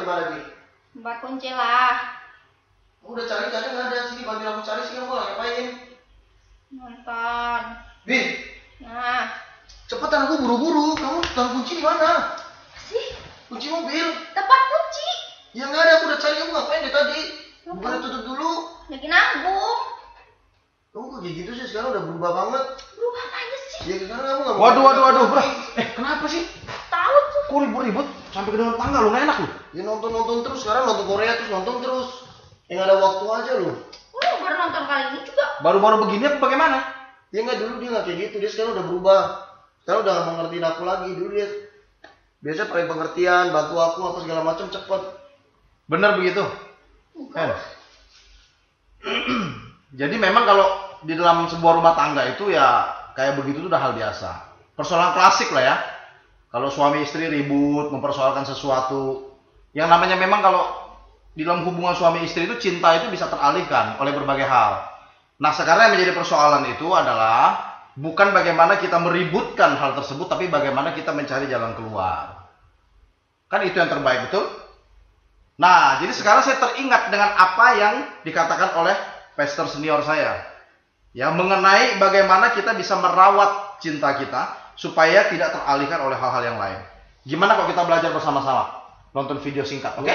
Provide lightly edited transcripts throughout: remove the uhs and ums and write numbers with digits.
di mana, Bi? Tempat kunci lah. Udah cari-cari nggak ada, sini bantuin aku cari sih, kamu lagi ngapain? Nonton. Bi, Nah, cepetan, aku buru-buru. Kamu taruh kunci di mana? sih, Kunci mobil. tempat kunci. Ya nggak ada, aku udah cari. Kamu ngapain dari tadi? Bukannya tutup dulu. Lagi nanggung. Kamu kok kayak gitu sih, sekarang udah berubah banget. Berubah apanya sih? Ya sekarang kamu nggak mau. Waduh, bro. Kenapa sih? Tahu tuh. Kok ribut-ribut sampai ke dalam tangga lu, nggak enak lu? Ya nonton terus, sekarang nonton Korea terus nonton terus. Yang ada waktu aja lu. Oh, baru nonton kali ini juga. Baru-baru begini apa bagaimana? Dia nggak, dulu dia nggak kayak gitu, dia sekarang udah berubah. Sekarang udah nggak mengertiin aku lagi. Dulu dia biasa paling pengertian, bantu aku apa segala macam cepet. Bener begitu? Enggak. Jadi memang kalau di dalam sebuah rumah tangga itu ya kayak begitu tuh udah hal biasa. Persoalan klasik lah ya. Kalau suami istri ribut, mempersoalkan sesuatu. Yang namanya memang kalau di dalam hubungan suami istri itu cinta itu bisa teralihkan oleh berbagai hal. Nah sekarang yang menjadi persoalan itu adalah bukan bagaimana kita meributkan hal tersebut, tapi bagaimana kita mencari jalan keluar. Kan itu yang terbaik, betul? Nah, jadi sekarang saya teringat dengan apa yang dikatakan oleh pastor senior saya. Ya, mengenai bagaimana kita bisa merawat cinta kita supaya tidak teralihkan oleh hal-hal yang lain. Gimana kalau kita belajar bersama-sama? Nonton video singkat, oke?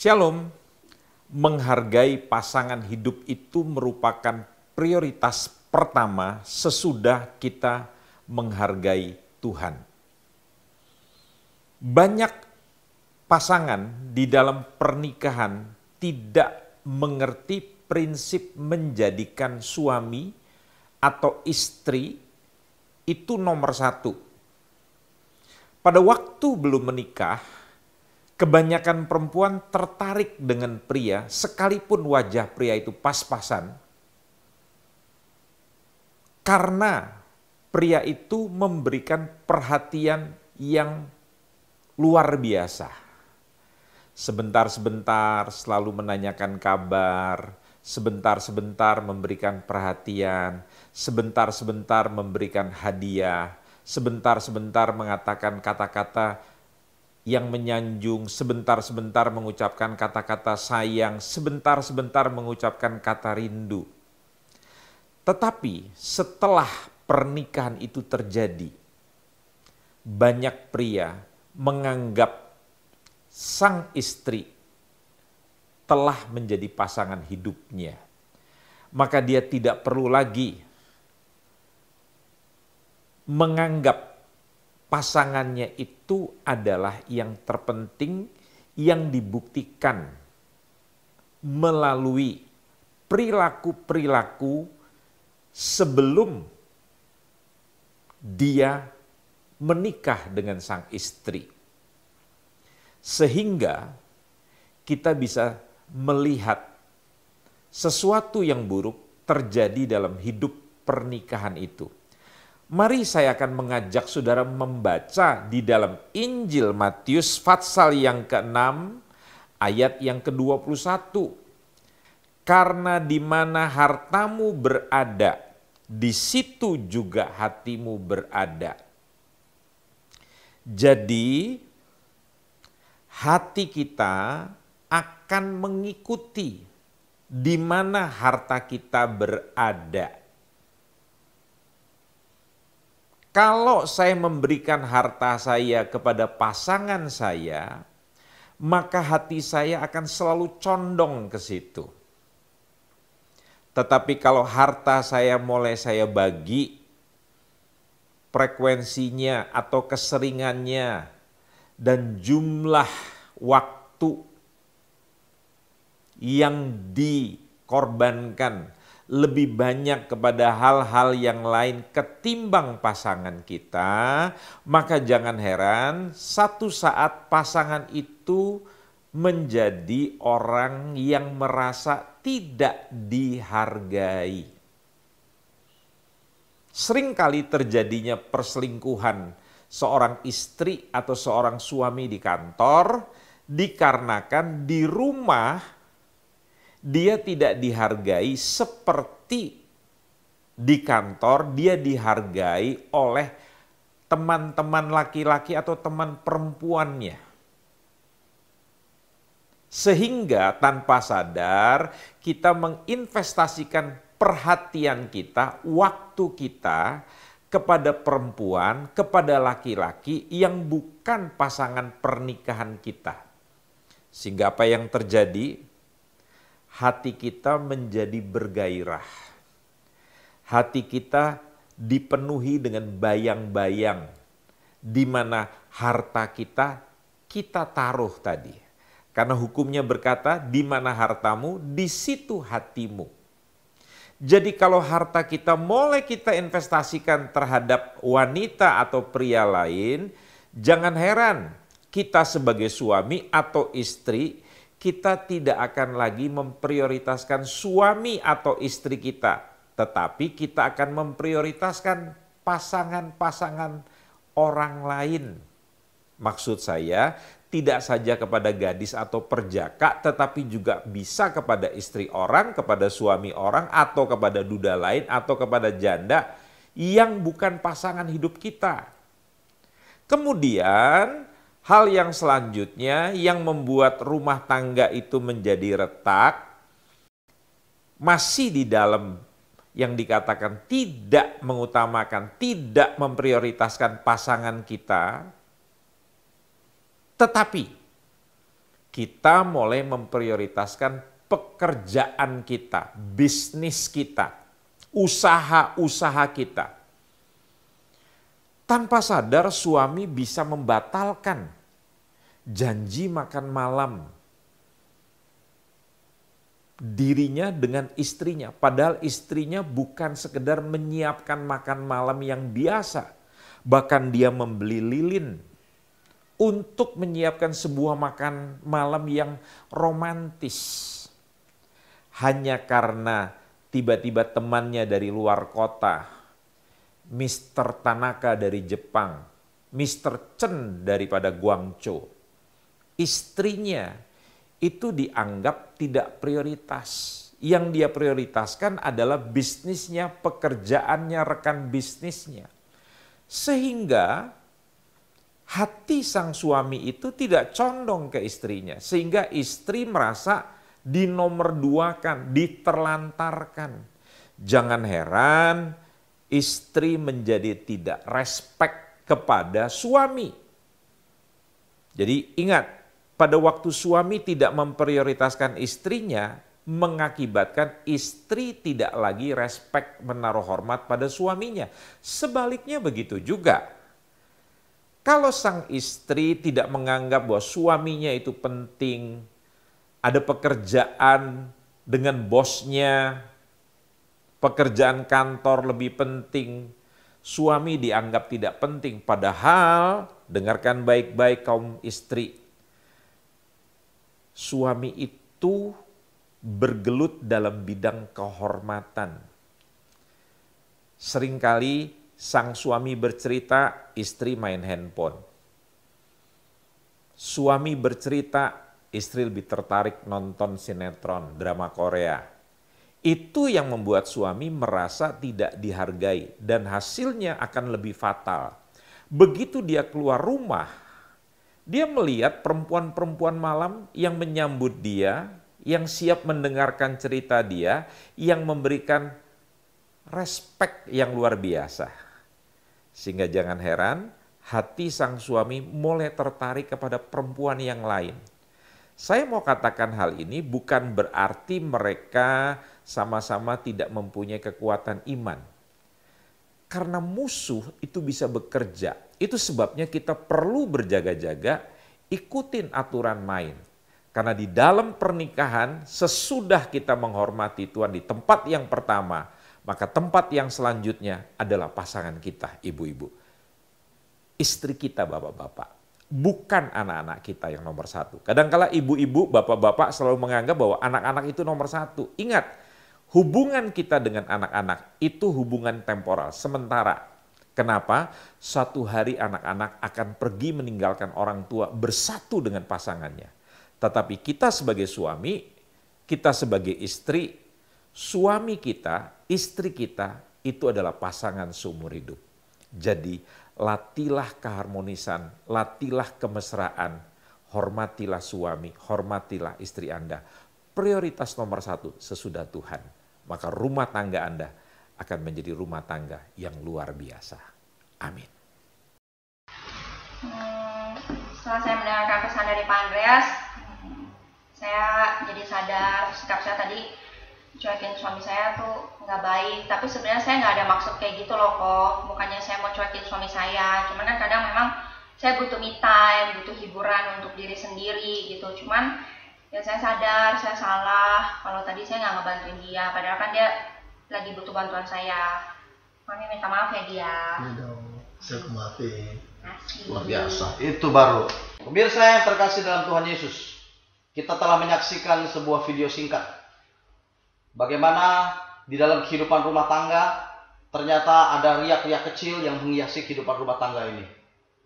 Shalom, menghargai pasangan hidup itu merupakan prioritas pertama sesudah kita menghargai Tuhan. Banyak pasangan di dalam pernikahan tidak mengerti prinsip menjadikan suami atau istri itu nomor satu. Pada waktu belum menikah, kebanyakan perempuan tertarik dengan pria, sekalipun wajah pria itu pas-pasan, karena pria itu memberikan perhatian yang luar biasa. Sebentar-sebentar selalu menanyakan kabar, sebentar-sebentar memberikan perhatian, sebentar-sebentar memberikan hadiah, sebentar-sebentar mengatakan kata-kata yang menyanjung, sebentar-sebentar mengucapkan kata-kata sayang, sebentar-sebentar mengucapkan kata rindu. Tetapi setelah pernikahan itu terjadi, banyak pria menganggap sang istri telah menjadi pasangan hidupnya. Maka dia tidak perlu lagi menganggap pasangannya itu adalah yang terpenting, yang dibuktikan melalui perilaku-perilaku sebelum dia menikah dengan sang istri. Sehingga kita bisa melihat sesuatu yang buruk terjadi dalam hidup pernikahan itu. Mari saya akan mengajak saudara membaca di dalam Injil Matius pasal yang ke-6 ayat yang ke-21. Karena di mana hartamu berada, di situ juga hatimu berada. Jadi hati kita akan mengikuti di mana harta kita berada. Kalau saya memberikan harta saya kepada pasangan saya, maka hati saya akan selalu condong ke situ. Tetapi kalau harta saya mulai saya bagi, frekuensinya atau keseringannya dan jumlah waktu yang dikorbankan lebih banyak kepada hal-hal yang lain ketimbang pasangan kita, maka jangan heran satu saat pasangan itu menjadi orang yang merasa tidak dihargai. Seringkali terjadinya perselingkuhan seorang istri atau seorang suami di kantor dikarenakan di rumah dia tidak dihargai seperti di kantor dia dihargai oleh teman-teman laki-laki atau teman perempuannya. Sehingga tanpa sadar kita menginvestasikan perhatian kita, waktu kita kepada perempuan, kepada laki-laki yang bukan pasangan pernikahan kita. Sehingga apa yang terjadi? Hati kita menjadi bergairah. Hati kita dipenuhi dengan bayang-bayang di mana harta kita taruh tadi. Karena hukumnya berkata, di mana hartamu, di situ hatimu. Jadi kalau harta kita mulai kita investasikan terhadap wanita atau pria lain, jangan heran kita sebagai suami atau istri, kita tidak akan lagi memprioritaskan suami atau istri kita, tetapi kita akan memprioritaskan pasangan-pasangan orang lain. Maksud saya, tidak saja kepada gadis atau perjaka, tetapi juga bisa kepada istri orang, kepada suami orang, atau kepada duda lain, atau kepada janda yang bukan pasangan hidup kita. Kemudian, hal yang selanjutnya yang membuat rumah tangga itu menjadi retak, masih di dalam yang dikatakan tidak mengutamakan, tidak memprioritaskan pasangan kita, tetapi kita mulai memprioritaskan pekerjaan kita, bisnis kita, usaha-usaha kita. Tanpa sadar suami bisa membatalkan janji makan malam dirinya dengan istrinya. Padahal istrinya bukan sekedar menyiapkan makan malam yang biasa. Bahkan dia membeli lilin untuk menyiapkan sebuah makan malam yang romantis. Hanya karena tiba-tiba temannya dari luar kota, Mr. Tanaka dari Jepang, Mr. Chen daripada Guangzhou, istrinya itu dianggap tidak prioritas. Yang dia prioritaskan adalah bisnisnya, pekerjaannya, rekan bisnisnya. Sehingga hati sang suami itu tidak condong ke istrinya. Sehingga istri merasa dinomorduakan, diterlantarkan. Jangan heran istri menjadi tidak respect kepada suami. Jadi ingat, pada waktu suami tidak memprioritaskan istrinya, mengakibatkan istri tidak lagi respect menaruh hormat pada suaminya. Sebaliknya begitu juga. Kalau sang istri tidak menganggap bahwa suaminya itu penting, ada pekerjaan dengan bosnya, pekerjaan kantor lebih penting, suami dianggap tidak penting. Padahal, dengarkan baik-baik kaum istri, suami itu bergelut dalam bidang kehormatan. Seringkali sang suami bercerita, istri main handphone. Suami bercerita, istri lebih tertarik nonton sinetron, drama Korea. Itu yang membuat suami merasa tidak dihargai dan hasilnya akan lebih fatal. Begitu dia keluar rumah, dia melihat perempuan-perempuan malam yang menyambut dia, yang siap mendengarkan cerita dia, yang memberikan respek yang luar biasa. Sehingga jangan heran, hati sang suami mulai tertarik kepada perempuan yang lain. Saya mau katakan hal ini bukan berarti mereka sama-sama tidak mempunyai kekuatan iman. Karena musuh itu bisa bekerja. Itu sebabnya kita perlu berjaga-jaga, ikutin aturan main. Karena di dalam pernikahan, sesudah kita menghormati Tuhan di tempat yang pertama, maka tempat yang selanjutnya adalah pasangan kita, ibu-ibu. Istri kita, bapak-bapak. Bukan anak-anak kita yang nomor satu. Kadang-kala ibu-ibu, bapak-bapak selalu menganggap bahwa anak-anak itu nomor satu. Ingat, hubungan kita dengan anak-anak itu hubungan temporal, sementara. Kenapa? Suatu hari anak-anak akan pergi meninggalkan orang tua bersatu dengan pasangannya. Tetapi kita sebagai suami, kita sebagai istri, suami kita, istri kita itu adalah pasangan seumur hidup. Jadi latihlah keharmonisan, latihlah kemesraan, hormatilah suami, hormatilah istri Anda. Prioritas nomor satu sesudah Tuhan. Maka rumah tangga Anda akan menjadi rumah tangga yang luar biasa. Amin. Setelah saya mendengarkan pesan dari Pak Andreas, saya jadi sadar sikap saya tadi cuekin suami saya tuh nggak baik. Tapi sebenarnya saya nggak ada maksud kayak gitu loh kok. Bukannya saya mau cuekin suami saya. Cuman kan kadang memang saya butuh me time, butuh hiburan untuk diri sendiri gitu. Cuman ya saya sadar saya salah kalau tadi saya nggak ngebantuin dia. Padahal kan dia lagi butuh bantuan saya. Mami minta maaf ya dia. Iya dong, saya maafin. Luar biasa. Itu baru. Pemirsa yang terkasih dalam Tuhan Yesus. Kita telah menyaksikan sebuah video singkat. Bagaimana di dalam kehidupan rumah tangga, ternyata ada riak-riak kecil yang menghiasi kehidupan rumah tangga ini.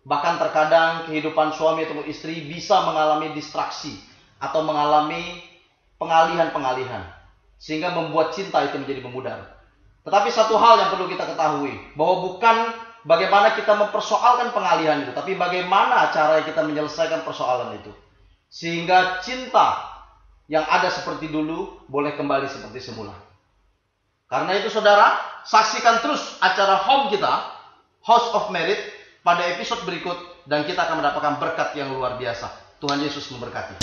Bahkan terkadang kehidupan suami atau istri bisa mengalami distraksi atau mengalami pengalihan-pengalihan. Sehingga membuat cinta itu menjadi memudar. Tetapi satu hal yang perlu kita ketahui, bahwa bukan bagaimana kita mempersoalkan pengalihan itu, tapi bagaimana cara kita menyelesaikan persoalan itu. Sehingga cinta yang ada seperti dulu boleh kembali seperti semula. Karena itu saudara, saksikan terus acara home kita, House of Merit, pada episode berikut. Dan kita akan mendapatkan berkat yang luar biasa. Tuhan Yesus memberkati.